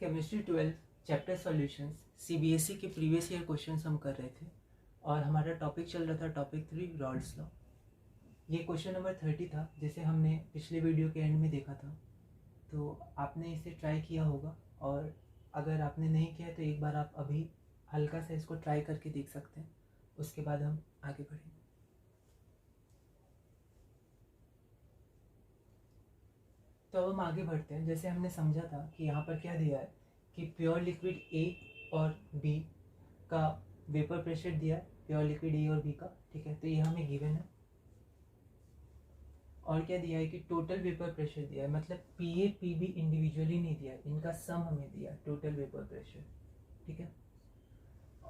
Chemistry 12 chapter solutions CBSE के previous year questions हम कर रहे थे और हमारा टॉपिक चल रहा था टॉपिक 3 रॉल्स लॉ। ये क्वेश्चन नंबर 30 था जिसे हमने पिछले वीडियो के एंड में देखा था, तो आपने इसे ट्राई किया होगा और अगर आपने नहीं किया तो एक बार आप अभी हल्का सा इसको ट्राई करके देख सकते हैं, उसके बाद हम आगे बढ़ेंगे। तो अब हम आगे बढ़ते हैं। जैसे हमने समझा था कि यहाँ पर क्या दिया है कि प्योर लिक्विड ए और बी का वेपर प्रेशर दिया है, प्योर लिक्विड ए और बी का, ठीक है। तो ये हमें गिवन है। और क्या दिया है कि टोटल वेपर प्रेशर दिया है, मतलब P A P B individually नहीं दिया है, इनका सम हमें दिया है टोटल वेपर प्रेशर, ठीक है।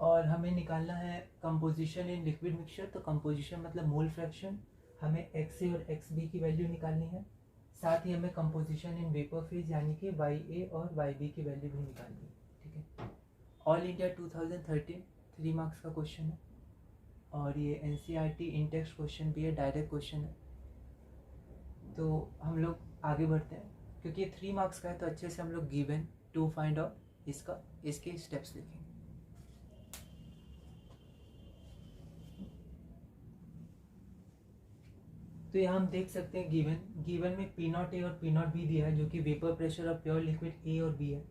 और हमें निकालना है कंपोजिशन इन लिक्विड मिक्सचर। तो कंपोजिशन मतलब मोल फ्रैक्शन, हमें एक्स ए और एक्स बी की वैल्यू निकालनी है। साथ ही हमें कंपोजिशन इन वेपर फेज यानी कि वाई ए और वाई बी की वैल्यू भी निकालनी है, ठीक है। ऑल इंडिया 2013 3 मार्क्स का क्वेश्चन है और ये एनसीईआरटी इन टेक्स्ट क्वेश्चन भी है, डायरेक्ट क्वेश्चन है। तो हम लोग आगे बढ़ते हैं, क्योंकि ये 3 मार्क्स का है तो अच्छे से हम लोग गिवन टू फाइंड आउट इसके स्टेप्स लिखेंगे। तो यहाँ हम देख सकते हैं गिवन में पी नॉट ए और पी नॉट बी दिया है, जो कि vapour pressure of pure liquid A और बी है।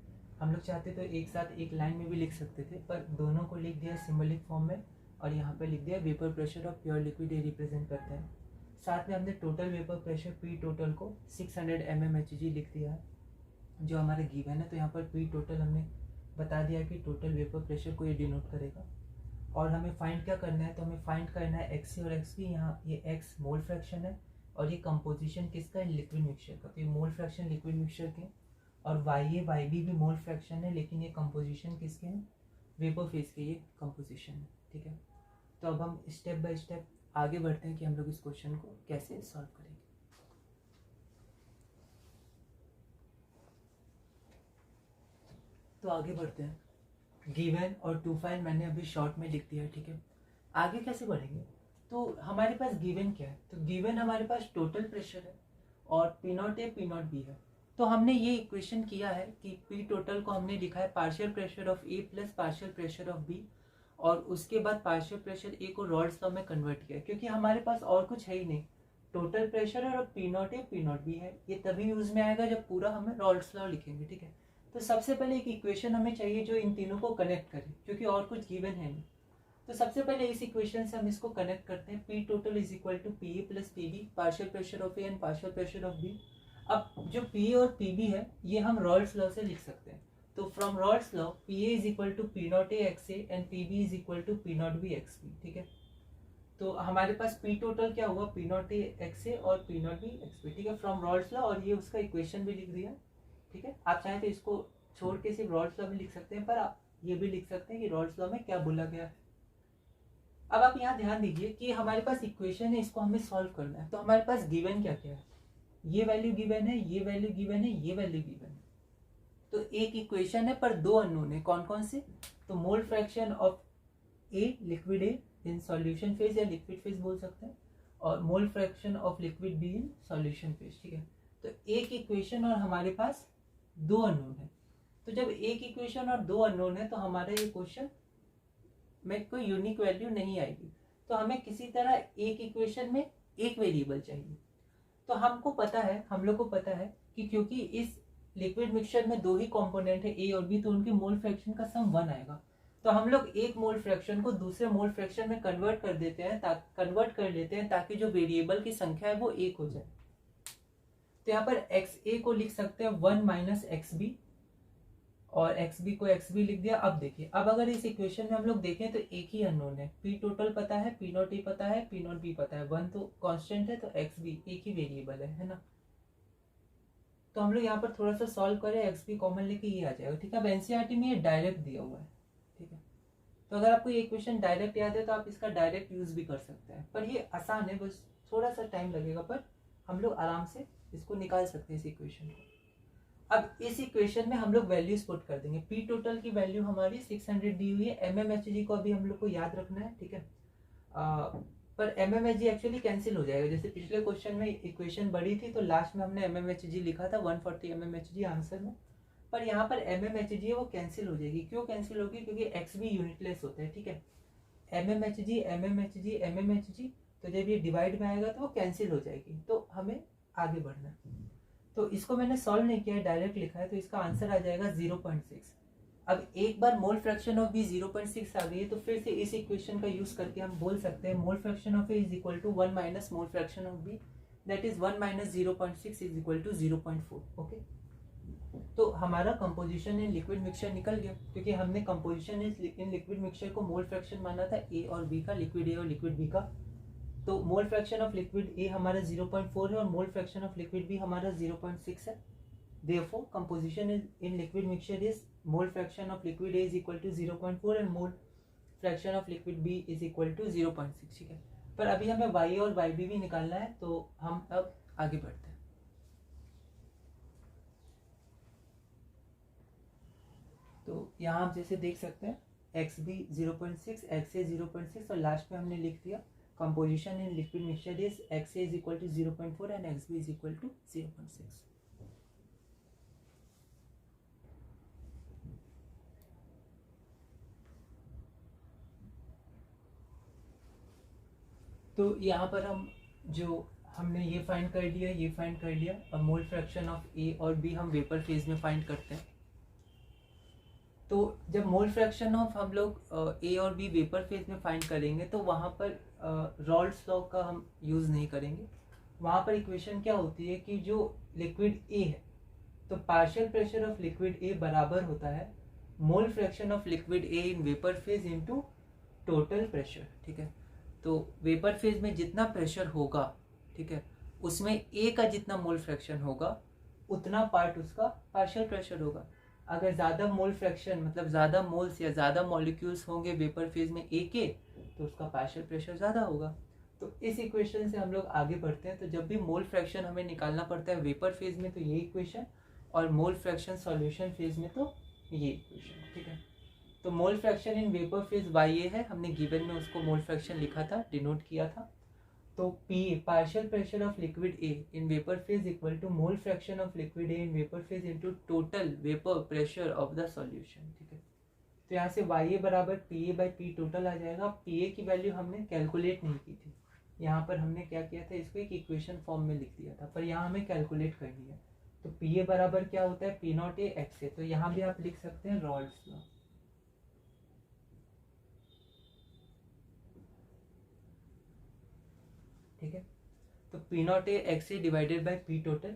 हम लोग चाहते तो एक साथ एक लाइन में भी लिख सकते थे, पर दोनों को लिख दिया सिंबलिक फॉर्म में और यहाँ पे लिख दिया vapour pressure of pure liquid A represent करते हैं। साथ में हमने total vapour pressure P total को 600 mmHg लिख दिया है, जो हमारा गिवन है। तो यहाँ पर पी टोटल हमने बता दिया कि टोटल वेपर प्रेशर को ये डिनोट करेगा। और हमें फाइंड क्या करना है, तो हमें फाइंड करना है एक्स और एक्स की। यहाँ ये एक्स मोल फ्रैक्शन है और ये कंपोजिशन किसका है, लिक्विड मिक्सचर का। तो ये मोल फ्रैक्शन लिक्विड मिक्सचर के, और वाई ए वाई बी भी मोल फ्रैक्शन है, लेकिन ये कंपोजिशन किसके हैं, वेपर फेज के ये कंपोजिशन है, ठीक है। तो अब हम स्टेप बाय स्टेप आगे बढ़ते हैं कि हम लोग इस क्वेश्चन को कैसे सॉल्व करेंगे। तो आगे बढ़ते हैं। गिवन और टू फाइंड मैंने अभी शॉर्ट में लिख दिया है, ठीक है। आगे कैसे बढ़ेंगे, तो हमारे पास गिवन क्या है, तो गिवन हमारे पास टोटल प्रेशर है और P naught A P naught B है। तो हमने ये इक्वेशन किया है कि पी टोटल को हमने लिखा है partial pressure of A plus partial pressure of B, और उसके बाद पार्शियल प्रेशर ए को रॉल्स लॉ में कन्वर्ट किया, क्योंकि हमारे पास और कुछ है ही नहीं। टोटल प्रेशर और P naught A P naught B है, ये तभी यूज में आएगा जब पूरा हमें रॉल्स लॉ लिखेंगे, ठीक है। तो सबसे पहले एक इक्वेशन हमें चाहिए जो इन तीनों को कनेक्ट करे, क्योंकि और कुछ गिवन है नहीं। तो सबसे पहले इस इक्वेशन से हम इसको कनेक्ट करते हैं। P total is equal to P A plus P B, partial pressure of A and partial pressure of B. अब जो पी और पी बी है ये हम रॉल्स लॉ से लिख सकते हैं। तो from Raoult's law P A is equal to P naught A X A and P B is equal to P naught B X B, ठीक है। तो हमारे पास पी टोटल क्या हुआ, P naught A X A और P naught B X B, ठीक है, फ्रॉम रॉल्स लॉ। और ये उसका इक्वेशन भी लिख दिया, ठीक है। आप चाहें तो इसको छोड़ के सिर्फ रॉल्स लॉ भी लिख सकते हैं, पर आप ये भी लिख सकते हैं कि रॉल्स लॉ में क्या बोला गया है। अब आप यहाँ ध्यान दीजिए कि हमारे पास इक्वेशन है, इसको हमें सॉल्व करना है। तो हमारे पास गिवन क्या क्या है, ये वैल्यू गिवन है, ये वैल्यू गिवन है, ये वैल्यू गिवन है। तो एक इक्वेशन है पर दो अननोन है, कौन कौन से, तो mole fraction of a liquid A in solution phase या लिक्विड फेज बोल सकते हैं, और mole fraction of liquid be in solution phase, ठीक है। तो एक इक्वेशन और हमारे पास दो अननोन है। तो जब एक इक्वेशन और दो अननोन है तो हमारा ये क्वेश्चन में कोई यूनिक वैल्यू नहीं आएगी। तो हमें किसी तरह एक इक्वेशन में एक वेरिएबल चाहिए। तो हमको पता है, हम लोग को पता है कि क्योंकि इस लिक्विड मिक्सचर में दो ही कंपोनेंट है ए और बी, तो उनके मोल फ्रैक्शन का सम 1 आएगा। तो हम लोग एक मोल फ्रैक्शन को दूसरे मोल फ्रैक्शन में कन्वर्ट कर लेते हैं ताकि जो वेरिएबल की संख्या है वो एक हो जाए। तो यहाँ पर एक्स ए को लिख सकते हैं 1 माइनस एक्स बी, और एक्स बी को एक्स बी लिख दिया। अब देखिए, अब अगर इस इक्वेशन में हम लोग देखें तो एक ही अननोन है, पी टोटल पता है, पी नॉट ए पता है, पी नॉट बी पता है, 1 तो कांस्टेंट है, तो एक्स बी एक ही वेरिएबल है ना। तो हम लोग यहाँ पर थोड़ा सा सॉल्व करें, एक्स बी कॉमन लेके ये आ जाएगा, ठीक है। अब एनसीईआरटी में ये डायरेक्ट दिया हुआ है, ठीक है। तो अगर आपको ये इक्वेशन डायरेक्ट याद है तो आप इसका डायरेक्ट यूज भी कर सकते हैं, पर ये आसान है, बस थोड़ा सा टाइम लगेगा, पर हम लोग आराम से इसको निकाल सकते हैं इस इक्वेशन को। अब इस इक्वेशन में हम लोग वैल्यूज पुट कर देंगे। पी टोटल की वैल्यू हमारी 600 दी हुई है, mmHg को अभी हम लोग को याद रखना है, ठीक है। पर mmHg एक्चुअली कैंसिल हो जाएगा, जैसे पिछले क्वेश्चन में इक्वेशन बड़ी थी तो लास्ट में हमने mmHg लिखा था 140 mmHg आंसर में, पर यहाँ पर MMHG है वो कैंसिल हो जाएगी। क्यों कैंसिल होगी? क्योंकि x भी यूनिटलेस होता है, ठीक है। MMHG, तो जब ये डिवाइड में आएगा तो वो कैंसिल हो जाएगी, तो हमें आगे बढ़ना है। तो इसको मैंने सॉल्व नहीं किया है, डायरेक्ट लिखा है, तो इसका आंसर आ जाएगा 0.6। अब एक बार मोल फ्रैक्शन ऑफ बी 0.6 आ गई है, तो फिर से इस इक्वेशन का यूज करके हम बोल सकते हैं mole fraction of A is equal to 1 minus mole fraction of B, that is 1 minus 0.6 is equal to 0.4। Okay, तो हमारा कंपोजिशन इन लिक्विड मिक्सचर निकल गया, क्योंकि हमने कंपोजिशन इन लिक्विड मिक्सचर को मोल फ्रैक्शन माना था ए और बी का, लिक्विड ए और लिक्विड बी का। तो mole fraction of liquid A हमारा 0.4 है और mole fraction of liquid B हमारा 0.6 है। Therefore, composition in liquid mixture is mole fraction of liquid A is equal to 0.4 and mole fraction of liquid B is equal to 0.6, ठीक है। पर अभी हमें Y और YB भी निकालना है, तो हम अब आगे बढ़ते हैं। तो यहाँ आप जैसे देख सकते हैं XB 0.6, XA 0.6 और लास्ट में हमने लिख दिया composition in liquid mixture is XA is equal to 0.4 and XB is equal to 0.6। तो यहाँ पर हम जो हमने ये फाइंड कर लिया, ये फाइंड कर लिया, और मोल फ्रैक्शन ऑफ ए और बी हम वेपर फेज में फाइंड करते हैं। तो जब मोल फ्रैक्शन ऑफ हम लोग ए और बी वेपर फेज में फाइंड करेंगे तो वहाँ पर रॉल्स लॉ का हम यूज़ नहीं करेंगे। वहाँ पर इक्वेशन क्या होती है कि जो लिक्विड ए है, तो पार्शियल प्रेशर ऑफ लिक्विड ए बराबर होता है मोल fraction of liquid A in vapour phase into total pressure, ठीक है। तो वेपर फेज में जितना प्रेशर होगा, ठीक है, उसमें ए का जितना मोल फ्रैक्शन होगा उतना पार्ट उसका पार्शियल प्रेशर होगा। अगर ज़्यादा मोल फ्रैक्शन मतलब ज़्यादा मोल्स या ज़्यादा मॉलिक्यूल्स होंगे वेपर फेज में ए के, तो उसका पार्शियल प्रेशर ज़्यादा होगा। तो इस इक्वेशन से हम लोग आगे बढ़ते हैं। तो जब भी मोल फ्रैक्शन हमें निकालना पड़ता है वेपर फेज में तो ये इक्वेशन, और मोल फ्रैक्शन सॉल्यूशन फेज में तो ये इक्वेशन, ठीक है। तो mole fraction in vapour phase YA है, हमने गिवन में उसको मोल फ्रैक्शन लिखा था, डिनोट किया था। तो PA partial pressure of liquid A in vapour phase equal to mole fraction of liquid A in vapour phase into total vapour pressure of the solution, ठीक है। तो यहाँ से YA बराबर PA बाई P टोटल आ जाएगा। PA की value हमने कैलकुलेट नहीं की थी, यहाँ पर हमने क्या किया था, इसको एक इक्वेशन फॉर्म में लिख दिया था, पर यहाँ हमें कैलकुलेट करनी है। तो PA बराबर क्या होता है, P0A XA। तो यहाँ भी आप लिख सकते हैं रॉल्स लॉ, ठीक है। तो P0A XA divided by P total,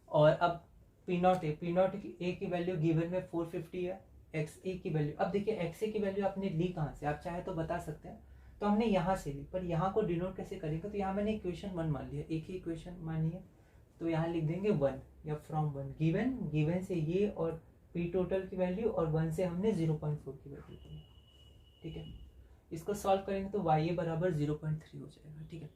और अब P0A की वैल्यू गिवन में 450 है। XA की वैल्यू, अब देखिए XA की वैल्यू आपने ली कहाँ से, आप चाहे तो बता सकते हैं। तो हमने यहाँ से ली, पर यहाँ को डिनोट कैसे करेंगे, तो यहाँ मैंने इक्वेशन 1 मान लिया, एक ही इक्वेशन मानी है, तो यहाँ लिख देंगे 1 या फ्रॉम 1 गिवन से ये और P टोटल की वैल्यू, और 1 से हमने 0.4 की वैल्यू ली, ठीक है। इसको सॉल्व करेंगे तो YA बराबर 0.3 हो जाएगा, ठीक है।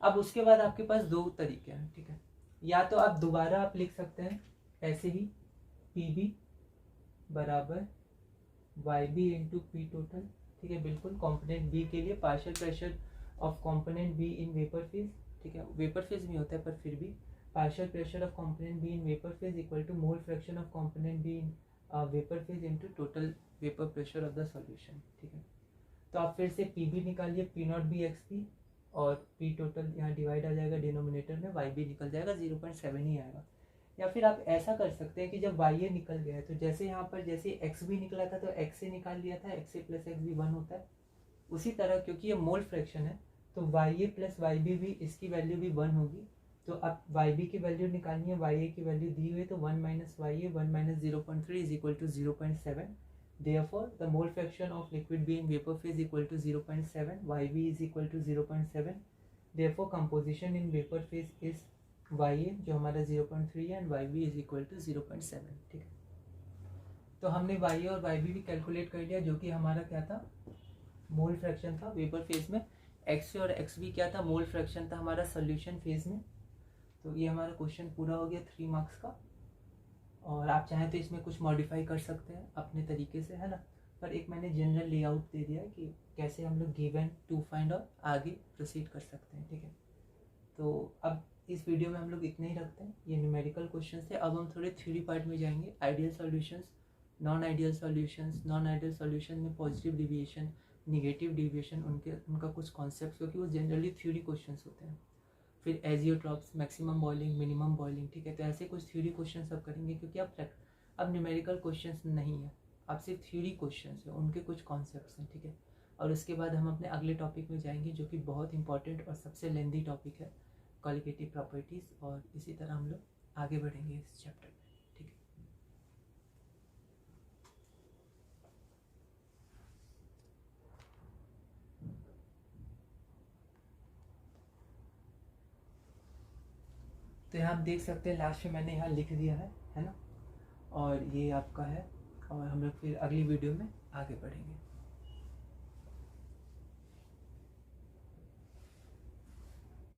अब उसके बाद आपके पास दो तरीके हैं, ठीक है। या तो आप दोबारा आप लिख सकते हैं ऐसे ही PB बराबर YB इंटू P टोटल, ठीक है, बिल्कुल कंपोनेंट B के लिए partial pressure of component B in vapour phase, ठीक है, वेपर फेज में होता है पर फिर भी partial pressure of component B in vapour phase equal to mole fraction of component B in vapour phase into total vapour pressure of the solution, ठीक है। तो आप फिर से PB निकालिए, P0B XB, और P टोटल यहाँ डिवाइड आ जाएगा डिनोमिनेटर में, YB निकल जाएगा 0.7 ही आएगा। या फिर आप ऐसा कर सकते हैं कि जब YA निकल गया है तो जैसे यहाँ पर जैसे XB निकला था तो XA निकाल लिया था, XA प्लस XB 1 होता है। उसी तरह क्योंकि ये मोल फ्रैक्शन है तो YA प्लस YB भी, इसकी वैल्यू भी 1 होगी। तो अब YB की वैल्यू निकालनी है, YA की वैल्यू दी हुई है, तो 1 minus YA 1 minus 0.3 is equal to 0.7। Therefore, the mole fraction of liquid B in vapor phase equal to 0.7, YB is equal to 0.7. Therefore, composition in vapor phase is YA जो हमारा 0.3 है, and YB is equal to 0.7, ठीक है। तो हमने YA और YB भी calculate कर लिया, जो कि हमारा क्या था, मोल फ्रैक्शन था वेपर फेज में। XA और XB क्या था, मोल फ्रैक्शन था हमारा सोल्यूशन फेज में। तो ये हमारा क्वेश्चन पूरा हो गया 3 मार्क्स का, और आप चाहें तो इसमें कुछ मॉडिफाई कर सकते हैं अपने तरीके से, है ना। पर एक मैंने जनरल लेआउट दे दिया कि कैसे हम लोग गिवन टू फाइंड और आगे प्रोसीड कर सकते हैं, ठीक है। तो अब इस वीडियो में हम लोग इतने ही रखते हैं। ये न्यूमेरिकल क्वेश्चन थे। अब हम थोड़े थ्योरी पार्ट में जाएंगे, ideal solutions, non ideal solutions. Non ideal solution में पॉजिटिव डिविएशन, निगेटिव डिविएशन, उनका कुछ कॉन्सेप्ट, क्योंकि वो जनरली थ्योरी क्वेश्चंस होते हैं। फिर azeotropes, maximum boiling, minimum boiling, ठीक है। तो ऐसे कुछ थ्योरी क्वेश्चन सब करेंगे, क्योंकि अब न्यूमेरिकल क्वेश्चंस नहीं है, अब सिर्फ थ्योरी क्वेश्चंस है, उनके कुछ कॉन्सेप्ट्स हैं, ठीक है। और उसके बाद हम अपने अगले टॉपिक में जाएंगे, जो कि बहुत इंपॉर्टेंट और सबसे लेंदी टॉपिक है, क्वालिटेटिव प्रॉपर्टीज़। और इसी तरह हम लोग आगे बढ़ेंगे इस चैप्टर में, ठीक है। तो यहाँ आप देख सकते हैं, लास्ट में मैंने यहाँ लिख दिया है ना। और ये आपका है, और हम लोग फिर अगली वीडियो में आगे बढ़ेंगे।